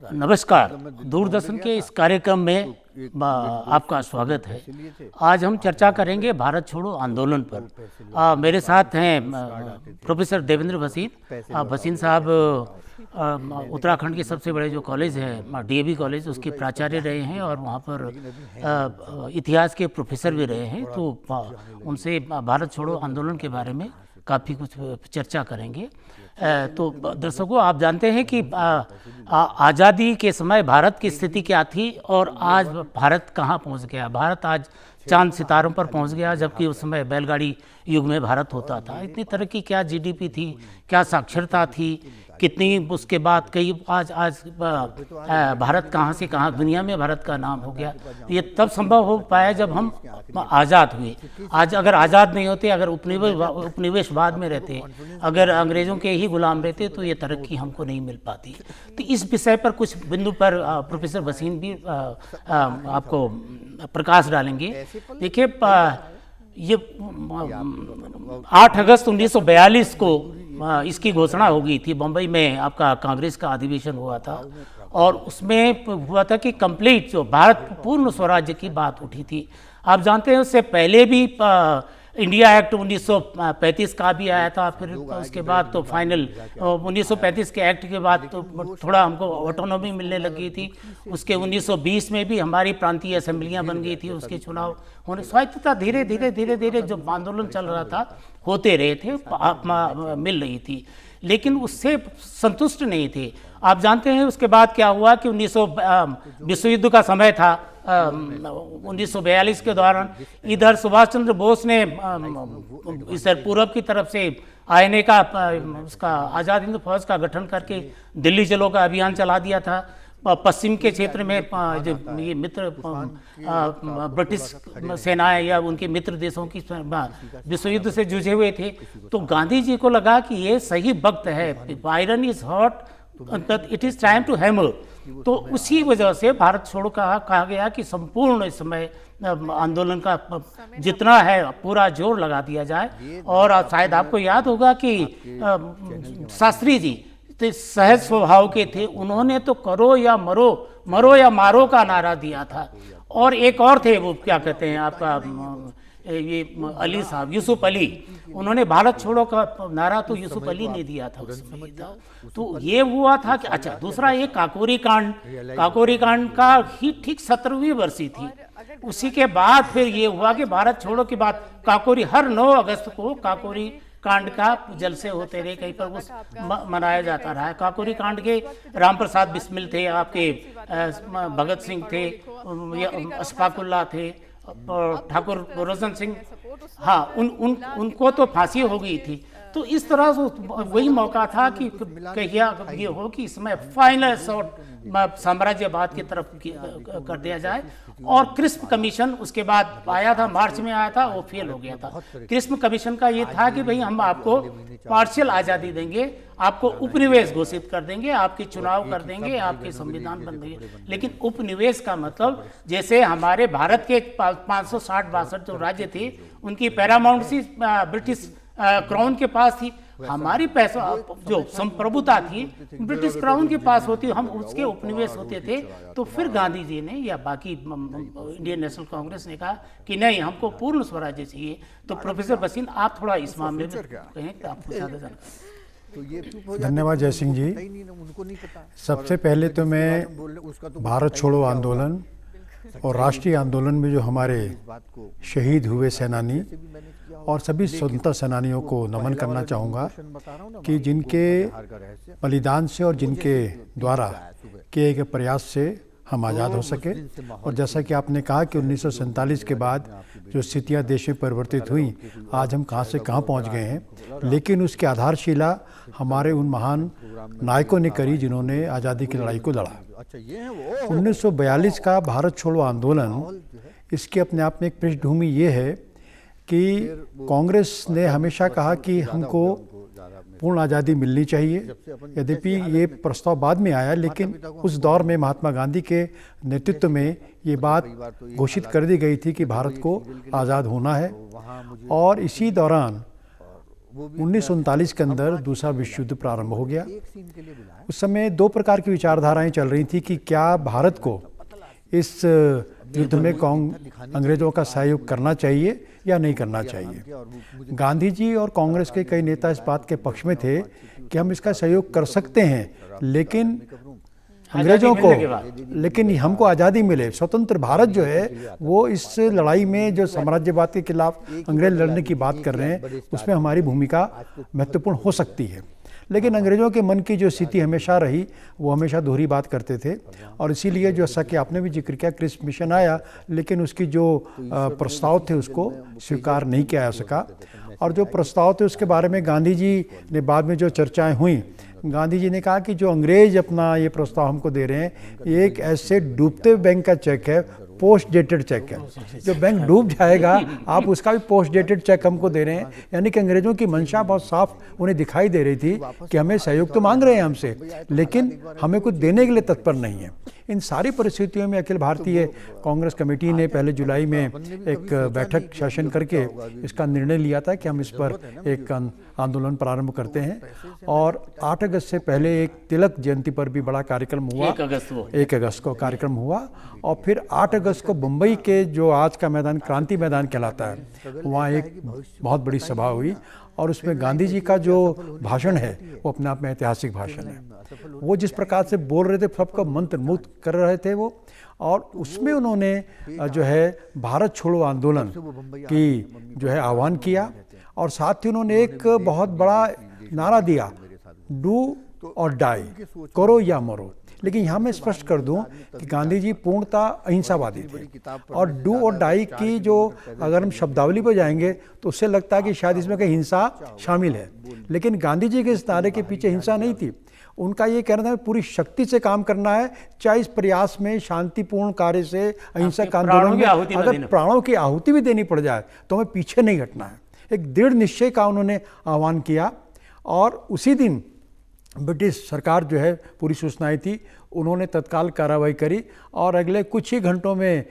नमस्कार। दूरदर्शन के इस कार्यक्रम में आपका स्वागत है। आज हम चर्चा करेंगे भारत छोड़ो आंदोलन पर। मेरे साथ हैं प्रोफेसर देवेंद्र भसीन। भसीन साहब उत्तराखंड के सबसे बड़े जो कॉलेज है डीएवी कॉलेज, उसके प्राचार्य रहे हैं और वहाँ पर इतिहास के प्रोफेसर भी रहे हैं। तो उनसे भारत छोड़ो आंदोलन के बारे में काफ़ी कुछ चर्चा करेंगे। तो दर्शकों, आप जानते हैं कि आज़ादी के समय भारत की स्थिति क्या थी और आज भारत कहाँ पहुँच गया। भारत आज चांद सितारों पर पहुँच गया, जबकि उस समय बैलगाड़ी युग में भारत होता था। इतनी तरक्की, क्या जीडीपी थी, क्या साक्षरता थी, कितनी उसके बाद कई आज भारत कहाँ से कहाँ दुनिया में भारत का नाम हो गया। ये तब संभव हो पाया जब हम आज़ाद हुए। आज अगर आज़ाद नहीं होते, अगर उपनिवेशवाद में रहते, अगर अंग्रेज़ों के ही गुलाम रहते, तो ये तरक्की हमको नहीं मिल पाती। तो इस विषय पर कुछ बिंदु पर प्रोफेसर भसीन भी आपको प्रकाश डालेंगे। देखिए, ये 8 अगस्त 1942 को इसकी घोषणा हो गई थी। बम्बई में आपका कांग्रेस का अधिवेशन हुआ था और उसमें हुआ था कि कंप्लीट जो भारत पूर्ण स्वराज्य की बात उठी थी। आप जानते हैं उससे पहले भी इंडिया एक्ट 1935 का भी आया था। फिर उसके बाद तो फाइनल 1935 के एक्ट के बाद तो थोड़ा हमको ऑटोनॉमी मिलने लगी थी। उसके 1920 में भी हमारी प्रांतीय असेंबलियां बन गई थी, उसके चुनाव होने, स्वायत्तता धीरे धीरे जो आंदोलन चल रहा था होते रहे थे, मिल रही थी, लेकिन उससे संतुष्ट नहीं थे। आप जानते हैं उसके बाद क्या हुआ कि विश्व युद्ध का समय था 1942 के दौरान। इधर सुभाष चंद्र बोस ने इधर पूरब की तरफ से आईएनए का उसका आज़ाद हिंद फौज का गठन करके दिल्ली चलो का अभियान चला दिया था। पश्चिम के क्षेत्र में जो ये मित्र ब्रिटिश सेनाएं या उनके मित्र देशों की विश्व युद्ध से जूझे हुए थे। तो गांधी जी को लगा कि ये सही वक्त है, iron is hot but it is time to hammer. तो उसी वजह से भारत छोड़ो कहा गया कि संपूर्ण इस समय आंदोलन का जितना है पूरा जोर लगा दिया जाए। और शायद आपको याद होगा कि शास्त्री जी तो सहज स्वभाव के थे, उन्होंने तो करो या मरो, मरो या मारो का नारा दिया था। और एक और थे, वो क्या कहते हैं आपका ये अली साहब, यूसुफ अली, उन्होंने भारत छोड़ो का नारा तो यूसुफ अली ने दिया था उसमें। तो ये हुआ था कि अच्छा, दूसरा ये काकोरी कांड का ही ठीक 17वीं वर्षी थी। उसी के बाद फिर ये हुआ कि भारत छोड़ो के बाद काकोरी, हर 9 अगस्त को काकोरी कांड का जलसे होते रहे, कहीं पर उस मनाया जाता रहा है। काकोरी कांड के राम प्रसाद बिस्मिल थे, आपके भगत सिंह थे, अशफाकुल्ला थे, ठाकुर रोशन सिंह, हाँ, उनको तो फांसी हो गई थी। तो इस तरह से वही मौका था कि ये हो कि इसमें फाइनल शॉट साम्राज्यवाद की तरफ कर दिया जाए। और क्रिस्प कमीशन उसके बाद आया था, मार्च में आया था, वो फेल हो गया था। क्रिस्प कमीशन का ये था कि भाई हम आपको पार्शियल आज़ादी देंगे, आपको उपनिवेश घोषित कर देंगे, आपके चुनाव कर देंगे, आपके संविधान बन देंगे। लेकिन उपनिवेश का मतलब जैसे हमारे भारत के 560-62 जो राज्य थे, उनकी पैरामाउंट सी ब्रिटिश क्राउन के पास थी, हमारी पैसा जो संप्रभुता थी ब्रिटिश क्राउन के पास होती, हम उसके उपनिवेश होते थे। तो फिर गांधी जी ने या बाकी इंडियन नेशनल कांग्रेस ने कहा कि नहीं, हमको पूर्ण स्वराज्य चाहिए। तो प्रोफेसर भसीन, आप थोड़ा इस मामले में कहें तो आपको ज़्यादा जानकारी। धन्यवाद जय सिंह जी। सबसे पहले तो मैं भारत छोड़ो आंदोलन और राष्ट्रीय आंदोलन में जो हमारे शहीद हुए सेनानी और सभी स्वतंत्रता सेनानियों को नमन करना चाहूँगा कि जिनके बलिदान से और जिनके द्वारा किए गए प्रयास से हम आज़ाद हो सके। और जैसा कि आपने कहा कि 1947 के बाद जो स्थितियाँ देश में परिवर्तित हुई, आज हम कहाँ से कहाँ पहुँच गए हैं, लेकिन उसकी आधारशिला हमारे उन महान नायकों ने करी जिन्होंने आज़ादी की लड़ाई को लड़ा। 1942 का भारत छोड़ो आंदोलन, इसकी अपने आप में एक पृष्ठभूमि ये है कि कांग्रेस ने हमेशा कहा कि हमको पूर्ण आज़ादी मिलनी चाहिए। यद्यपि ये प्रस्ताव बाद में आया, लेकिन उस दौर में महात्मा गांधी के नेतृत्व में ये बात घोषित कर दी गई थी कि भारत को आज़ाद होना है। और इसी दौरान 1939 के अंदर दूसरा विश्व युद्ध प्रारंभ हो गया। उस समय दो प्रकार की विचारधाराएं चल रही थी कि क्या भारत को इस युद्ध में अंग्रेजों का सहयोग करना चाहिए या नहीं करना चाहिए। गांधी जी और कांग्रेस के कई नेता इस बात के पक्ष में थे कि हम इसका सहयोग कर सकते हैं, लेकिन अंग्रेजों को, लेकिन हमको आज़ादी मिले, स्वतंत्र भारत जो है वो इस लड़ाई में जो साम्राज्यवाद के खिलाफ अंग्रेज लड़ने की बात कर रहे हैं उसमें हमारी भूमिका महत्वपूर्ण हो सकती है। लेकिन अंग्रेज़ों के मन की जो स्थिति हमेशा रही वो हमेशा दोहरी बात करते थे, और इसीलिए जो जैसा कि आपने भी जिक्र किया क्रिस्प मिशन आया, लेकिन उसकी जो प्रस्ताव थे उसको स्वीकार नहीं किया जा सका। और जो प्रस्ताव थे उसके बारे में गांधी जी ने बाद में जो चर्चाएं हुई, गांधी जी ने कहा कि जो अंग्रेज अपना ये प्रस्ताव हमको दे रहे हैं ये एक ऐसे डूबते बैंक का चेक है, पोस्ट डेटेड चेक है। जो बैंक डूब जाएगा आप उसका भी पोस्ट डेटेड चेक हमको दे रहे हैं। यानी कि अंग्रेजों की मंशा बहुत साफ उन्हें दिखाई दे रही थी कि हमें सहयोग तो मांग रहे हैं हमसे, लेकिन हमें कुछ देने के लिए तत्पर नहीं है। इन सारी परिस्थितियों में अखिल भारतीय कांग्रेस कमेटी ने पहले जुलाई में एक बैठक सेशन करके इसका निर्णय लिया था कि हम इस पर एक आंदोलन प्रारंभ करते हैं। और 8 अगस्त से पहले एक तिलक जयंती पर भी बड़ा कार्यक्रम हुआ, 1 अगस्त को कार्यक्रम हुआ। और फिर 8 अगस्त को मुंबई के जो आज का मैदान क्रांति मैदान कहलाता है वहाँ एक बहुत बड़ी सभा हुई, और उसमें गांधी जी का जो भाषण है वो अपने आप में ऐतिहासिक भाषण है। वो जिस प्रकार से बोल रहे थे सबको मंत्रमुग्ध कर रहे थे वो, और उसमें उन्होंने जो है भारत छोड़ो आंदोलन की जो है आह्वान किया, और साथ ही उन्होंने एक बहुत बड़ा नारा दिया, डू और डाई, करो या मरो। लेकिन यहाँ मैं स्पष्ट कर दूं कि गांधी जी पूर्णतः अहिंसावादी थे, और डू और डाई की जो अगर हम शब्दावली पर जाएंगे तो उससे लगता है कि शायद इसमें कहीं हिंसा शामिल है, लेकिन गांधी जी के इस नारे के पीछे हिंसा नहीं थी। उनका ये कहना था पूरी शक्ति से काम करना है, चाहे इस प्रयास में शांतिपूर्ण कार्य से अहिंसक आंदोलन में अगर प्राणों की आहुति भी देनी पड़ जाए तो हमें पीछे नहीं हटना है। एक दृढ़ निश्चय का उन्होंने आह्वान किया, और उसी दिन ब्रिटिश सरकार जो है पूरी सूचनाएं थी, उन्होंने तत्काल कार्रवाई करी, और अगले कुछ ही घंटों में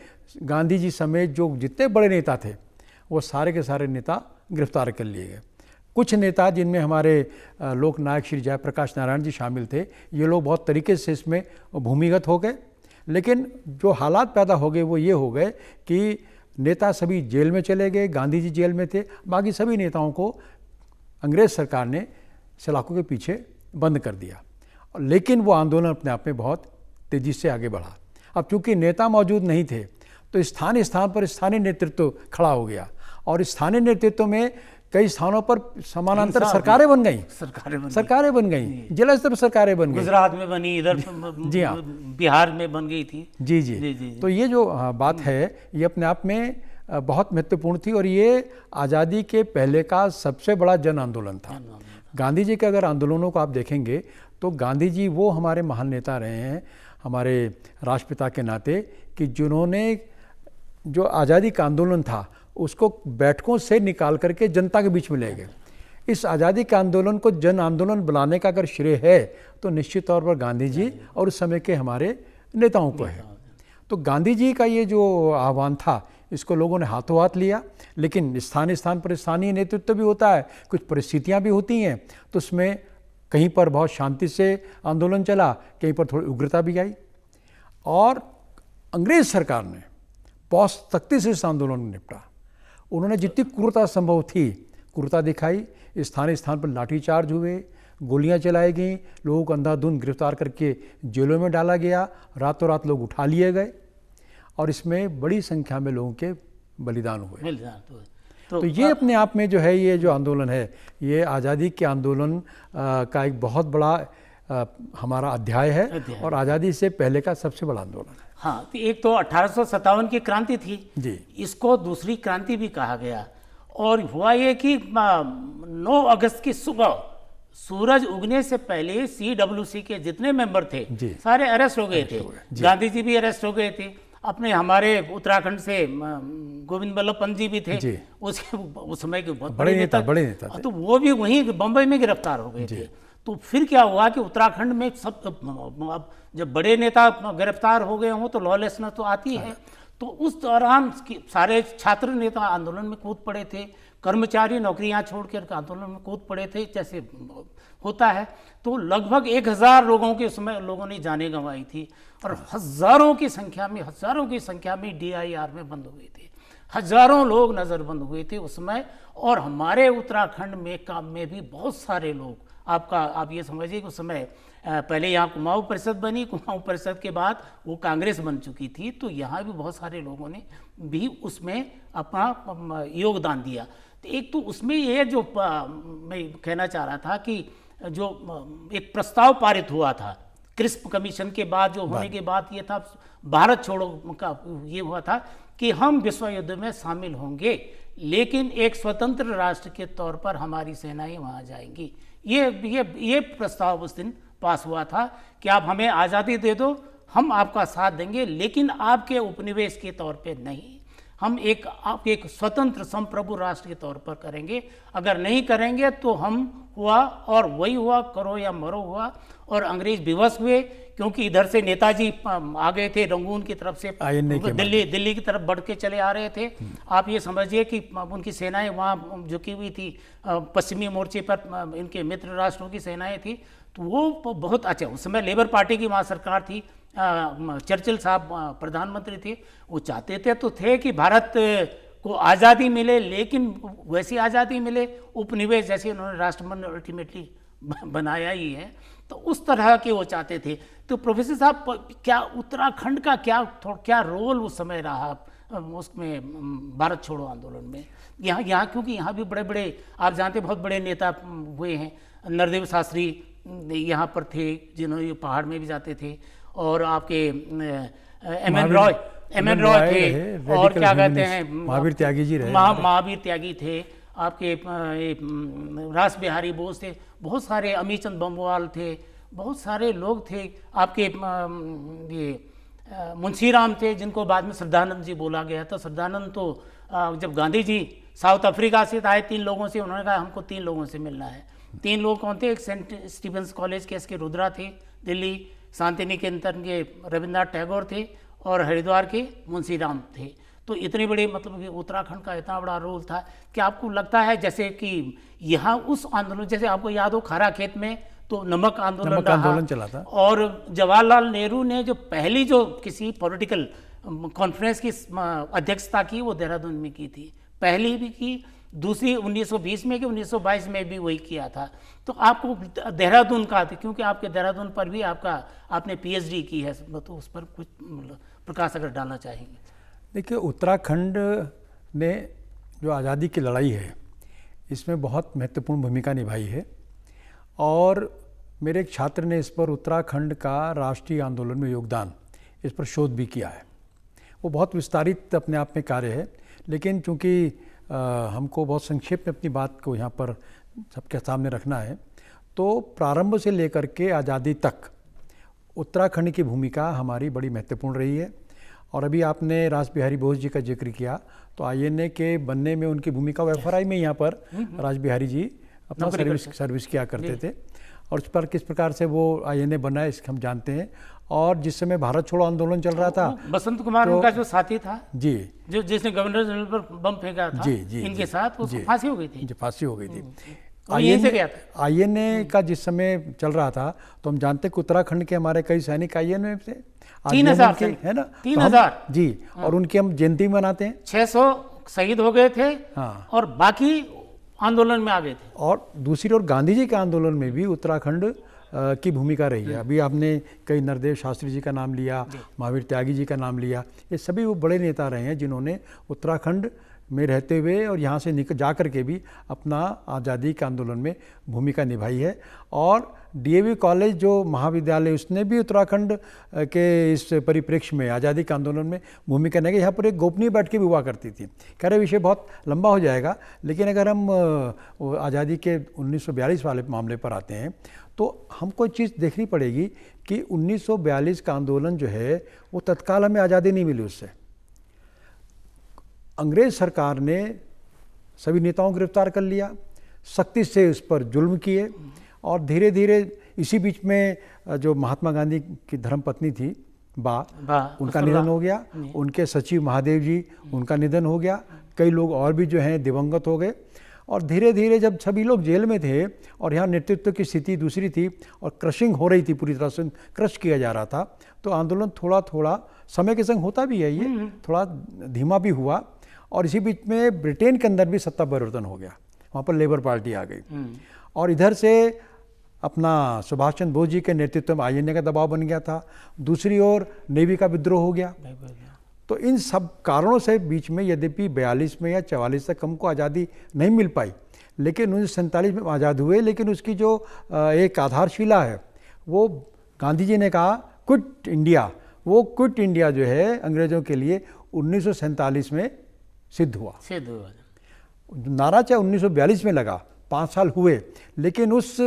गांधी जी समेत जो जितने बड़े नेता थे वो सारे के सारे नेता गिरफ्तार कर लिए गए। कुछ नेता जिनमें हमारे लोक नायक श्री जयप्रकाश नारायण जी शामिल थे, ये लोग बहुत तरीके से इसमें भूमिगत हो गए। लेकिन जो हालात पैदा हो गए वो ये हो गए कि नेता सभी जेल में चले गए, गांधी जी जेल में थे, बाकी सभी नेताओं को अंग्रेज सरकार ने सलाखों के पीछे बंद कर दिया। लेकिन वो आंदोलन अपने आप में बहुत तेज़ी से आगे बढ़ा। अब चूंकि नेता मौजूद नहीं थे तो स्थानीय स्थान पर स्थानीय नेतृत्व खड़ा हो गया, और स्थानीय नेतृत्व में कई स्थानों पर समानांतर सरकारें बन गई, सरकारें बन गई, जिला स्तर पर सरकारें बन गई, गुजरात में बनी, इधर जी हाँ, बिहार में बन गई थी। जी जी, जी, जी। तो ये जो बात है ये अपने आप में बहुत महत्वपूर्ण थी, और ये आज़ादी के पहले का सबसे बड़ा जन आंदोलन था। गांधी जी के अगर आंदोलनों को आप देखेंगे तो गांधी जी वो हमारे महान नेता रहे हैं हमारे राष्ट्रपिता के नाते, कि जिन्होंने जो आज़ादी का आंदोलन था उसको बैठकों से निकाल करके जनता के बीच में ले गए। इस आज़ादी के आंदोलन को जन आंदोलन बनाने का अगर श्रेय है तो निश्चित तौर पर गांधी जी और उस समय के हमारे नेताओं को है। तो गांधी जी का ये जो आह्वान था इसको लोगों ने हाथों हाथ लिया, लेकिन स्थानीय स्थान पर स्थानीय नेतृत्व भी होता है, कुछ परिस्थितियां भी होती हैं, तो उसमें कहीं पर बहुत शांति से आंदोलन चला, कहीं पर थोड़ी उग्रता भी आई, और अंग्रेज सरकार ने बहुत सख्ती से इस आंदोलन में निपटा। उन्होंने जितनी क्रूरता संभव थी क्रूरता दिखाई, स्थानीय स्थान पर लाठीचार्ज हुए, गोलियां चलाई गई, लोगों को अंधाधुंध गिरफ्तार करके जेलों में डाला गया, रातों रात लोग उठा लिए गए, और इसमें बड़ी संख्या में लोगों के बलिदान हुए। तो ये अपने आप में जो है ये जो आंदोलन है ये आज़ादी के आंदोलन का एक बहुत बड़ा हमारा अध्याय है, और आज़ादी से पहले का सबसे बड़ा आंदोलन है। हाँ, तो एक तो 1857 की क्रांति थी जी, इसको दूसरी क्रांति भी कहा गया। और हुआ ये कि 9 अगस्त की सुबह सूरज उगने से पहले CWC के जितने मेंबर थे सारे अरेस्ट हो गए थे। गांधी जी भी अरेस्ट हो गए थे, अपने हमारे उत्तराखंड से गोविंद बल्लभ पंत जी भी थे, उस समय के बहुत बड़े नेता थे, तो वो भी वहीं बम्बई में गिरफ्तार हो गए थे। तो फिर क्या हुआ कि उत्तराखंड में सब अब जब बड़े नेता गिरफ्तार हो गए हों तो लॉलेसनेस तो आती है। तो उस दौरान सारे छात्र नेता आंदोलन में कूद पड़े थे, कर्मचारी नौकरियां छोड़कर आंदोलन में कूद पड़े थे जैसे होता है। तो लगभग 1000 लोगों के उसमें लोगों ने जाने गंवाई थी और हजारों की संख्या में DIR में बंद हुए थे, हजारों लोग नज़रबंद हुए थे उसमें। और हमारे उत्तराखंड में भी बहुत सारे लोग, आप ये समझिए कि उस समय पहले यहाँ कुमाऊं परिषद बनी, कुमाऊं परिषद के बाद वो कांग्रेस बन चुकी थी, तो यहाँ भी बहुत सारे लोगों ने भी उसमें अपना योगदान दिया। तो एक तो उसमें ये जो मैं कहना चाह रहा था कि जो एक प्रस्ताव पारित हुआ था क्रिस्प कमीशन के बाद, जो होने के बाद ये था भारत छोड़ो का ये हुआ था कि हम विश्व युद्ध में शामिल होंगे लेकिन एक स्वतंत्र राष्ट्र के तौर पर हमारी सेनाएं वहाँ जाएंगी। ये प्रस्ताव उस दिन पास हुआ था कि आप हमें आज़ादी दे दो, हम आपका साथ देंगे, लेकिन आपके उपनिवेश के तौर पे नहीं, हम आप एक स्वतंत्र संप्रभु राष्ट्र के तौर पर करेंगे। अगर नहीं करेंगे तो हम हुआ और वही हुआ, करो या मरो हुआ। और अंग्रेज विवश हुए क्योंकि इधर से नेताजी आ गए थे रंगून की तरफ से, दिल्ली की तरफ बढ़ के चले आ रहे थे। आप ये समझिए कि उनकी सेनाएं वहाँ झुकी हुई थी, पश्चिमी मोर्चे पर इनके मित्र राष्ट्रों की सेनाएं थी। तो वो बहुत अच्छा, उस समय लेबर पार्टी की वहाँ सरकार थी, चर्चिल साहब प्रधानमंत्री थे। वो चाहते थे कि भारत को आज़ादी मिले, लेकिन वैसी आज़ादी मिले उपनिवेश जैसे उन्होंने राष्ट्रमंडल अल्टीमेटली बनाया ही है, तो उस तरह के वो चाहते थे। तो प्रोफेसर साहब, क्या उत्तराखंड का क्या रोल उस समय रहा उसमें भारत छोड़ो आंदोलन में? यहाँ क्योंकि यहाँ भी बड़े बड़े, आप जानते, बहुत बड़े नेता हुए हैं। नरदेव शास्त्री यहाँ पर थे जिन्होंने पहाड़ में भी जाते थे, और आपके एम एन रॉय थे, और क्या कहते हैं महावीर त्यागी जी रहे, महावीर त्यागी थे, आपके रास बिहारी बोस थे, बहुत सारे अमीचंद बमवाल थे, बहुत सारे लोग थे। आपके ये मुंशीराम थे जिनको बाद में श्रद्धानंद जी बोला गया था। श्रद्धानंद तो जब गांधी जी साउथ अफ्रीका से आए 3 लोगों से, उन्होंने कहा हमको 3 लोगों से मिलना है। 3 लोग कौन थे? एक सेंट स्टीफेंस कॉलेज के एस के रुद्रा थे दिल्ली, शांति निकेतन के रविन्द्रनाथ टैगोर थे, और हरिद्वार के मुंशीराम थे। तो इतने बड़े, मतलब कि उत्तराखंड का इतना बड़ा रोल था कि आपको लगता है जैसे कि यहाँ उस आंदोलन, जैसे आपको याद हो खारा खेत में तो नमक आंदोलन चला था, और जवाहरलाल नेहरू ने जो पहली जो किसी पॉलिटिकल कॉन्फ्रेंस की अध्यक्षता की वो देहरादून में की थी, पहली भी की, दूसरी 1920 में की, 1922 में भी वही किया था। तो आपको देहरादून का, क्योंकि आपके देहरादून पर भी आपने PhD की है, तो उस पर कुछ प्रकाश अगर डालना चाहेंगे। देखिए, उत्तराखंड ने जो आज़ादी की लड़ाई है इसमें बहुत महत्वपूर्ण भूमिका निभाई है, और मेरे एक छात्र ने इस पर उत्तराखंड का राष्ट्रीय आंदोलन में योगदान, इस पर शोध भी किया है। वो बहुत विस्तारित अपने आप में कार्य है, लेकिन चूँकि हमको बहुत संक्षेप में अपनी बात को यहाँ पर सबके सामने रखना है, तो प्रारंभ से लेकर के आज़ादी तक उत्तराखंड की भूमिका हमारी बड़ी महत्वपूर्ण रही है। और अभी आपने रास बिहारी बोस जी का जिक्र किया, तो INA के बनने में उनकी भूमिका, FRI में यहाँ पर रास बिहारी जी अपना सर्विस किया करते थे, और उस पर किस प्रकार से वो INA बना है इसके हम जानते हैं। और जिस समय भारत छोड़ो आंदोलन चल रहा था, बसंत कुमार उनका जो साथी था जी, जो जिसने गवर्नर जनरल पर बम फेंका था, जी, इनके साथ उसको फांसी हो गई थी। फांसी हो गई थी। यहीं से गया था। INA का जिस समय चल रहा था, तो हम जानते कि उत्तराखंड के हमारे कई सैनिक INA से 3000 है ना, 3000 जी, और उनकी हम जयंती मनाते हैं। 600 शहीद हो गए थे, हाँ, और बाकी आंदोलन में आ गए थे। और दूसरी ओर गांधी जी के आंदोलन में भी उत्तराखंड की भूमिका रही है। अभी आपने कई नरदेव शास्त्री जी का नाम लिया, महावीर त्यागी जी का नाम लिया, ये सभी वो बड़े नेता रहे हैं जिन्होंने उत्तराखंड में रहते हुए और यहाँ से जा कर के भी अपना आज़ादी के आंदोलन में भूमिका निभाई है। और DAV कॉलेज जो महाविद्यालय, उसने भी उत्तराखंड के इस परिप्रेक्ष्य में आज़ादी के आंदोलन में भूमिका निभाई। यहाँ पर एक गोपनीय बैठकें भी हुआ करती थी। कह रहे विषय बहुत लंबा हो जाएगा, लेकिन अगर हम आज़ादी के 1942 वाले मामले पर आते हैं, तो हमको एक चीज़ देखनी पड़ेगी कि 1942 का आंदोलन जो है वो तत्काल हमें आज़ादी नहीं मिली। उससे अंग्रेज सरकार ने सभी नेताओं को गिरफ्तार कर लिया, सख्ती से उस पर जुल्म किए, और धीरे धीरे इसी बीच में जो महात्मा गांधी की धर्मपत्नी थी उनका निधन हो गया। उनके सचिव महादेव जी, उनका निधन हो गया। कई लोग और भी जो हैं दिवंगत हो गए। और धीरे धीरे जब सभी लोग जेल में थे और यहाँ नेतृत्व की स्थिति दूसरी थी और क्रशिंग हो रही थी, पूरी तरह से क्रश किया जा रहा था, तो आंदोलन थोड़ा थोड़ा समय के संग होता भी है, ये थोड़ा धीमा भी हुआ। और इसी बीच में ब्रिटेन के अंदर भी सत्ता परिवर्तन हो गया, वहाँ पर लेबर पार्टी आ गई। और इधर से अपना सुभाष चंद्र बोस जी के नेतृत्व में आईएनए का दबाव बन गया था, दूसरी ओर नेवी का विद्रोह हो गया। तो इन सब कारणों से बीच में यद्यपि 42 में या 44 तक हमको आज़ादी नहीं मिल पाई, लेकिन 1947 में आज़ाद हुए। लेकिन उसकी जो एक आधारशिला है वो गांधी जी ने कहा क्विट इंडिया, वो क्विट इंडिया जो है अंग्रेज़ों के लिए 1947 में सिद्ध हुआ। नारा चाहे 1942 में लगा, 5 साल हुए, लेकिन उस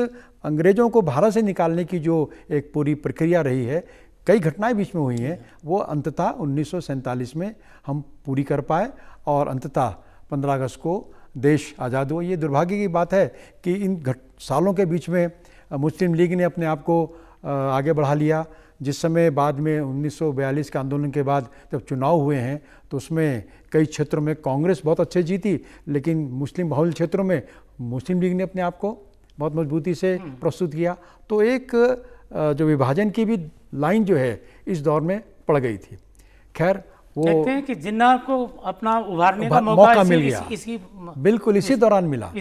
अंग्रेज़ों को भारत से निकालने की जो एक पूरी प्रक्रिया रही है, कई घटनाएं बीच में हुई हैं, वो अंततः 1947 में हम पूरी कर पाए और अंततः 15 अगस्त को देश आज़ाद हुआ। ये दुर्भाग्य की बात है कि इन सालों के बीच में मुस्लिम लीग ने अपने आप को आगे बढ़ा लिया। जिस समय बाद में 1942 के आंदोलन के बाद जब चुनाव हुए हैं तो उसमें कई क्षेत्रों में कांग्रेस बहुत अच्छे जीती, लेकिन मुस्लिम बहुल क्षेत्रों में मुस्लिम लीग ने अपने आप को बहुत मजबूती से प्रस्तुत किया। तो एक जो विभाजन की भी लाइन जो है इस दौर में पड़ गई थी। खैर वो कहते हैं कि जिन्ना को अपना उभारने का मौका मिल गया, बिल्कुल इसी दौरान मिला।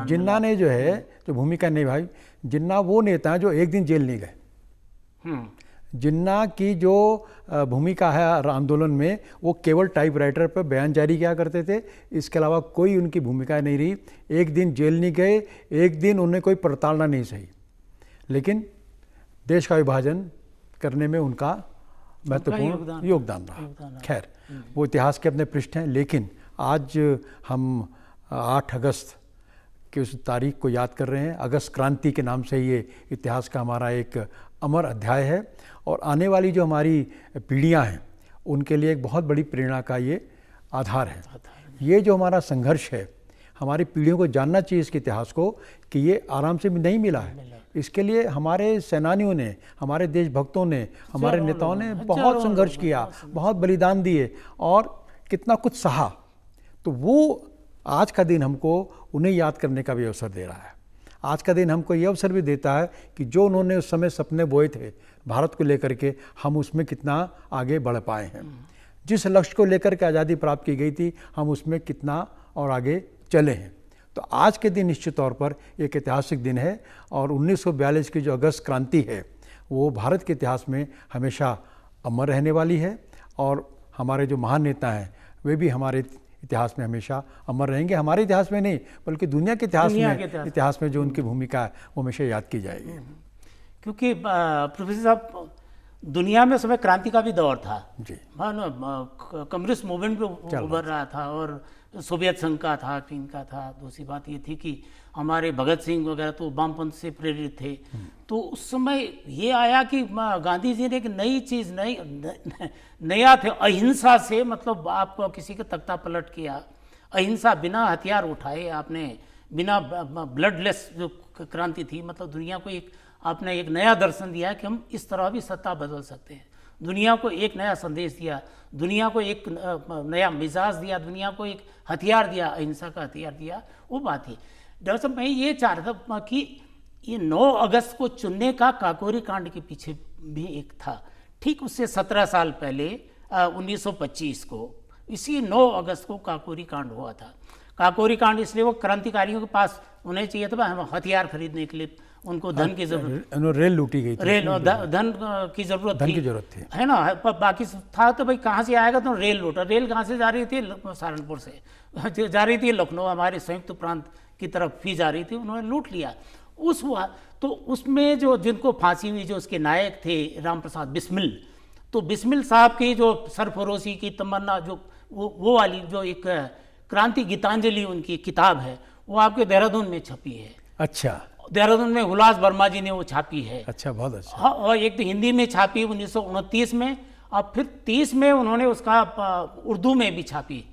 जिन्ना ने जो है जो भूमिका निभाई, जिन्ना वो नेता है जो एक दिन जेल नहीं गए। जिन्ना की जो भूमिका है आंदोलन में, वो केवल टाइपराइटर पर बयान जारी किया करते थे, इसके अलावा कोई उनकी भूमिका नहीं रही। एक दिन जेल नहीं गए, एक दिन उन्हें कोई प्रताड़ना नहीं सही, लेकिन देश का विभाजन करने में उनका महत्वपूर्ण योगदान रहा। खैर वो इतिहास के अपने पृष्ठ हैं, लेकिन आज हम 8 अगस्त की उस तारीख को याद कर रहे हैं। अगस्त क्रांति के नाम से ये इतिहास का हमारा एक अमर अध्याय है और आने वाली जो हमारी पीढ़ियां हैं उनके लिए एक बहुत बड़ी प्रेरणा का ये आधार है। ये जो हमारा संघर्ष है, हमारी पीढ़ियों को जानना चाहिए इसके इतिहास को कि ये आराम से भी नहीं मिला है। इसके लिए हमारे सेनानियों ने, हमारे देशभक्तों ने, हमारे नेताओं ने बहुत संघर्ष किया, बहुत बलिदान दिए और कितना कुछ सहा। तो वो आज का दिन हमको उन्हें याद करने का भी अवसर दे रहा है। आज का दिन हमको ये अवसर भी देता है कि जो उन्होंने उस समय सपने बोए थे भारत को लेकर के, हम उसमें कितना आगे बढ़ पाए हैं। जिस लक्ष्य को लेकर के आज़ादी प्राप्त की गई थी, हम उसमें कितना और आगे चले हैं। तो आज के दिन निश्चित तौर पर एक ऐतिहासिक दिन है और 1942 की जो अगस्त क्रांति है वो भारत के इतिहास में हमेशा अमर रहने वाली है और हमारे जो महान नेता हैं वे भी हमारे इतिहास में हमेशा अमर रहेंगे। हमारे इतिहास में नहीं बल्कि दुनिया के इतिहास में जो उनकी भूमिका है वो हमेशा याद की जाएगी। क्योंकि प्रोफेसर साहब, दुनिया में समय क्रांति का भी दौर था जी, कम्युनिस्ट मूवमेंट भी उभर रहा था और सोवियत संघ का था, चीन का था। दूसरी बात ये थी कि हमारे भगत सिंह वगैरह तो वामपंथ से प्रेरित थे। तो उस समय ये आया कि गांधी जी ने एक नई चीज़, नया थे अहिंसा से, मतलब आपको किसी का तख्ता पलट किया, अहिंसा, बिना हथियार उठाए आपने, बिना ब्लडलेस जो क्रांति थी, मतलब दुनिया को एक आपने एक नया दर्शन दिया कि हम इस तरह भी सत्ता बदल सकते हैं। दुनिया को एक नया संदेश दिया, दुनिया को एक नया मिजाज दिया, दुनिया को एक हथियार दिया, अहिंसा का हथियार दिया। वो बात थी। डॉक्टर साहब, मैं ये चाह रहा था कि ये 9 अगस्त को चुनने का काकोरी कांड के पीछे भी एक था। ठीक उससे 17 साल पहले 1925 को इसी 9 अगस्त को काकोरी कांड हुआ था। काकोरी कांड इसलिए वो क्रांतिकारियों के पास उन्हें चाहिए था हथियार खरीदने के लिए, उनको धन की जरूरत, रेल लूटी गई थी, रेल और धन की जरूरत थी, है ना। बाकी था तो भाई कहाँ से आएगा, तो रेल लूटा। रेल कहाँ से जा रही थी? सहारनपुर से जा रही थी लखनऊ, हमारे संयुक्त प्रांत की तरफ भी जा रही थी, उन्होंने लूट लिया। उस हुआ तो उसमें जो जिनको फांसी हुई, जो उसके नायक थे राम प्रसाद बिस्मिल, तो बिस्मिल साहब की जो सरफरोशी की तमन्ना, जो वो वाली जो एक क्रांति गीतांजलि उनकी किताब है, वो आपके देहरादून में छपी है। अच्छा, देहरादून में हुलास वर्मा जी ने वो छापी है। अच्छा, बहुत अच्छा। हाँ, और एक तो हिंदी में छापी 1929 में, और फिर 30 में उन्होंने उसका उर्दू में भी छापी,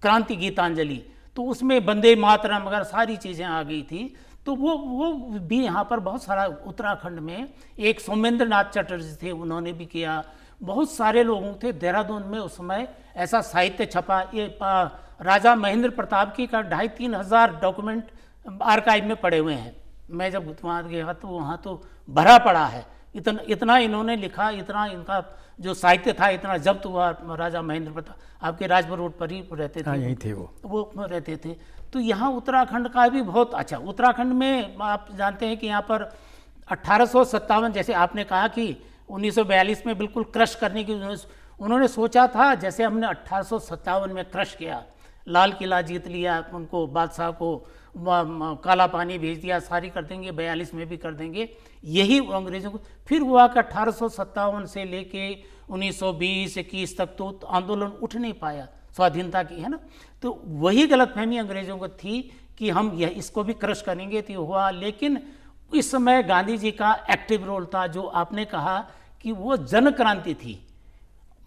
क्रांति गीतांजलि। तो उसमें वंदे मातरम वगैरह सारी चीज़ें आ गई थी। तो वो भी यहाँ पर बहुत सारा, उत्तराखंड में एक सौमेंद्र नाथ चटर्जी थे, उन्होंने भी किया। बहुत सारे लोगों थे देहरादून में उस समय ऐसा साहित्य छपा। ये राजा महेंद्र प्रताप की का 2,500-3 हज़ार डॉक्यूमेंट आर्काइव में पड़े हुए हैं। मैं जब वहाँ गया तो वहाँ तो भरा पड़ा है, इतना इन्होंने लिखा, इतना इनका जो साहित्य था इतना जब्त हुआ। राजा महेंद्र प्रताप आपके राजपुर रोड पर ही रहते थे, यहीं थे वो रहते थे। तो यहाँ उत्तराखंड का भी बहुत अच्छा, उत्तराखंड में आप जानते हैं कि यहाँ पर 1857, जैसे आपने कहा कि 1942 में बिल्कुल क्रश करने की उन्होंने सोचा था, जैसे हमने 1857 में क्रश किया, लाल किला जीत लिया, उनको बादशाह को काला पानी भेज दिया, सारी कर देंगे, 42 में भी कर देंगे, यही अंग्रेजों को। फिर हुआ कि 1857 से लेके 1920-21 तक तो आंदोलन उठ नहीं पाया स्वाधीनता की, है ना। तो वही गलतफहमी अंग्रेजों को थी कि हम यह इसको भी क्रश करेंगे, तो हुआ। लेकिन इस समय गांधी जी का एक्टिव रोल था, जो आपने कहा कि वो जन क्रांति थी।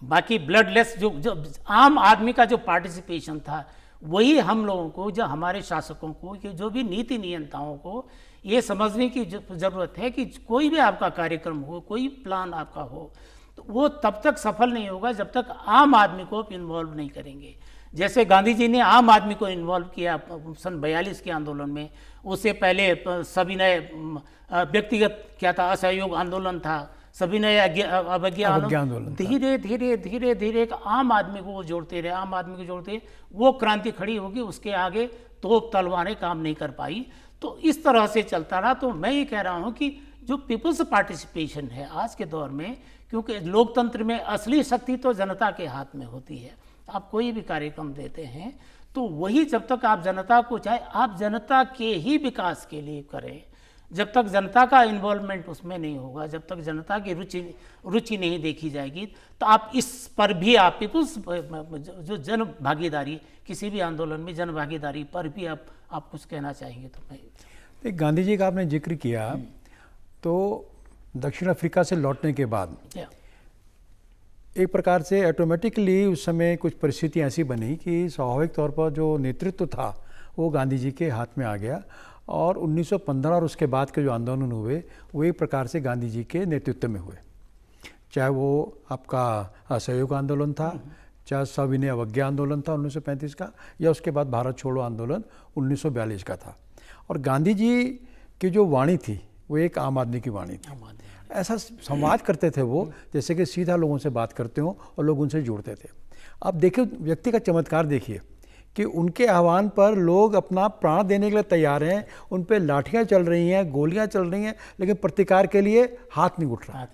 बाकी ब्लडलेस जो आम आदमी का जो पार्टिसिपेशन था, वही हम लोगों को, जो हमारे शासकों को, जो भी नीति नियंताओं को ये समझने की ज़रूरत है कि कोई भी आपका कार्यक्रम हो, कोई प्लान आपका हो, तो वो तब तक सफल नहीं होगा जब तक आम आदमी को आप इन्वॉल्व नहीं करेंगे। जैसे गांधी जी ने आम आदमी को इन्वॉल्व किया सन 42 के आंदोलन में। उससे पहले सभी ने व्यक्तिगत क्या था, असहयोग आंदोलन था, सभी ने अवज्ञा आंदोलन। धीरे धीरे धीरे धीरे एक आम आदमी को वो जोड़ते रहे, आम आदमी को जोड़ते वो क्रांति खड़ी होगी। उसके आगे तोप तलवारें काम नहीं कर पाई। तो इस तरह से चलता रहा। तो मैं ये कह रहा हूँ कि जो पीपल्स पार्टिसिपेशन है आज के दौर में, क्योंकि लोकतंत्र में असली शक्ति तो जनता के हाथ में होती है। आप कोई भी कार्यक्रम देते हैं तो वही, जब तक आप जनता को, चाहे आप जनता के ही विकास के लिए करें, जब तक जनता का इन्वॉल्वमेंट उसमें नहीं होगा, जब तक जनता की रुचि नहीं देखी जाएगी, तो आप इस पर भी, आप पीपुल्स जो जन भागीदारी, किसी भी आंदोलन में जन भागीदारी पर भी आप कुछ कहना चाहेंगे तो मैं। गांधी जी का आपने जिक्र किया, तो दक्षिण अफ्रीका से लौटने के बाद एक प्रकार से ऑटोमेटिकली उस समय कुछ परिस्थिति ऐसी बनी कि स्वाभाविक तौर पर जो नेतृत्व था वो गांधी जी के हाथ में आ गया। और 1915 और उसके बाद के जो आंदोलन हुए वो एक प्रकार से गांधी जी के नेतृत्व में हुए, चाहे वो आपका असहयोग आंदोलन था, चाहे सविनय अवज्ञा आंदोलन था 1935 का, या उसके बाद भारत छोड़ो आंदोलन 1942 का था। और गांधी जी की जो वाणी थी वो एक आम आदमी की वाणी थी। ऐसा संवाद करते थे वो, जैसे कि सीधा लोगों से बात करते हो और लोग उनसे जुड़ते थे। अब देखिए व्यक्ति का चमत्कार देखिए कि उनके आह्वान पर लोग अपना प्राण देने के लिए तैयार हैं, उन पर लाठियाँ चल रही हैं, गोलियाँ चल रही हैं, लेकिन प्रतिकार के लिए हाथ नहीं उठ रहा।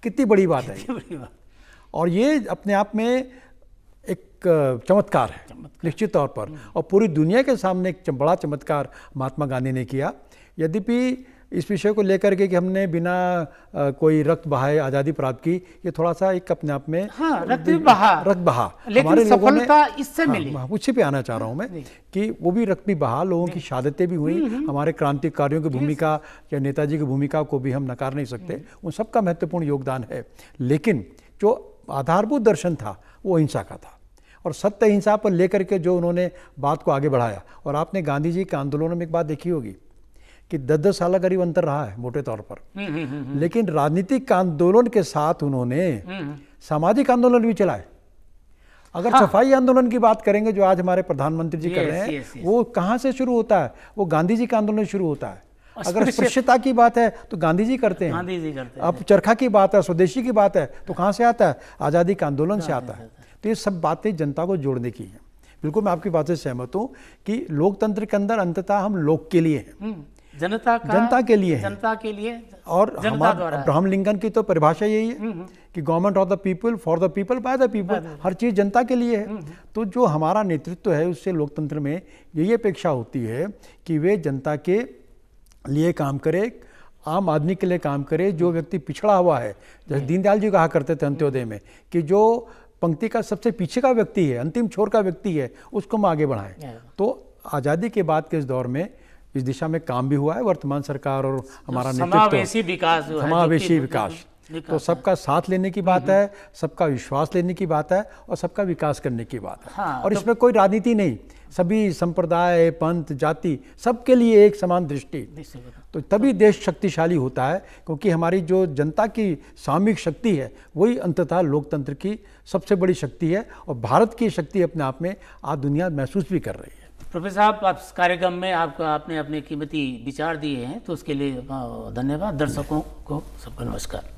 कितनी बड़ी बात है। और ये अपने आप में एक चमत्कार है निश्चित तौर पर, और पूरी दुनिया के सामने एक बड़ा चमत्कार महात्मा गांधी ने किया। यद्यपि इस विषय को लेकर के कि हमने बिना कोई रक्त बहाए आज़ादी प्राप्त की, ये थोड़ा सा एक अपने आप में रक्त बहा, हमारे सफलता इससे मिली। उसी पे आना चाह रहा हूँ मैं कि वो भी रक्त भी बहा, लोगों की शहादतें भी हुई। हमारे क्रांतिकारियों की भूमिका या नेताजी की भूमिका को भी हम नकार नहीं सकते, उन सबका महत्वपूर्ण योगदान है। लेकिन जो आधारभूत दर्शन था वो अहिंसा का था, और सत्य अहिंसा पर लेकर के जो उन्होंने बात को आगे बढ़ाया। और आपने गांधी जी के आंदोलनों में एक बात देखी होगी कि 10-10 साल करीब अंतर रहा है मोटे तौर पर, लेकिन राजनीतिक आंदोलन के साथ उन्होंने सामाजिक आंदोलन भी चलाए। अगर सफाई आंदोलन की बात करेंगे जो आज हमारे प्रधानमंत्री जी कर रहे हैं, वो कहाँ से शुरू होता है? वो गांधी जी का आंदोलन शुरू होता है। अगर स्पृश्यता की बात है तो गांधी जी करते हैं। अब चरखा की बात है, स्वदेशी की बात है, तो कहाँ से आता है? आज़ादी के आंदोलन से आता है। तो ये सब बातें जनता को जोड़ने की हैं। बिल्कुल मैं आपकी बात से सहमत हूँ कि लोकतंत्र के अंदर अंततः हम लोग के लिए हैं, जनता के लिए, जनता के लिए। और अब्राहम लिंकन की तो परिभाषा यही है कि government of the people, for the people, by the people. हर चीज़ जनता के लिए है। तो जो हमारा नेतृत्व है उससे लोकतंत्र में यही अपेक्षा होती है कि वे जनता के लिए काम करे, आम आदमी के लिए काम करे। जो व्यक्ति पिछड़ा हुआ है, जैसे दीनदयाल जी कहा करते थे अंत्योदय में कि जो पंक्ति का सबसे पीछे का व्यक्ति है, अंतिम छोर का व्यक्ति है, उसको हम आगे बढ़ाएं। तो आज़ादी के बाद के इस दौर में इस दिशा में काम भी हुआ है। वर्तमान सरकार और हमारा नेतृत्व समावेशी विकास तो सबका साथ लेने की बात है, सबका विश्वास लेने की बात है और सबका विकास करने की बात है। हाँ, और इसमें कोई राजनीति नहीं, सभी संप्रदाय, पंथ, जाति सबके लिए एक समान दृष्टि। तो तभी देश शक्तिशाली होता है, क्योंकि हमारी जो जनता की सामूहिक शक्ति है वही अंततः लोकतंत्र की सबसे बड़ी शक्ति है, और भारत की शक्ति अपने आप में आज दुनिया महसूस भी कर रही है। प्रोफेसर साहब, आप इस कार्यक्रम में आपने अपने कीमती विचार दिए हैं, तो उसके लिए धन्यवाद। दर्शकों को सबको नमस्कार।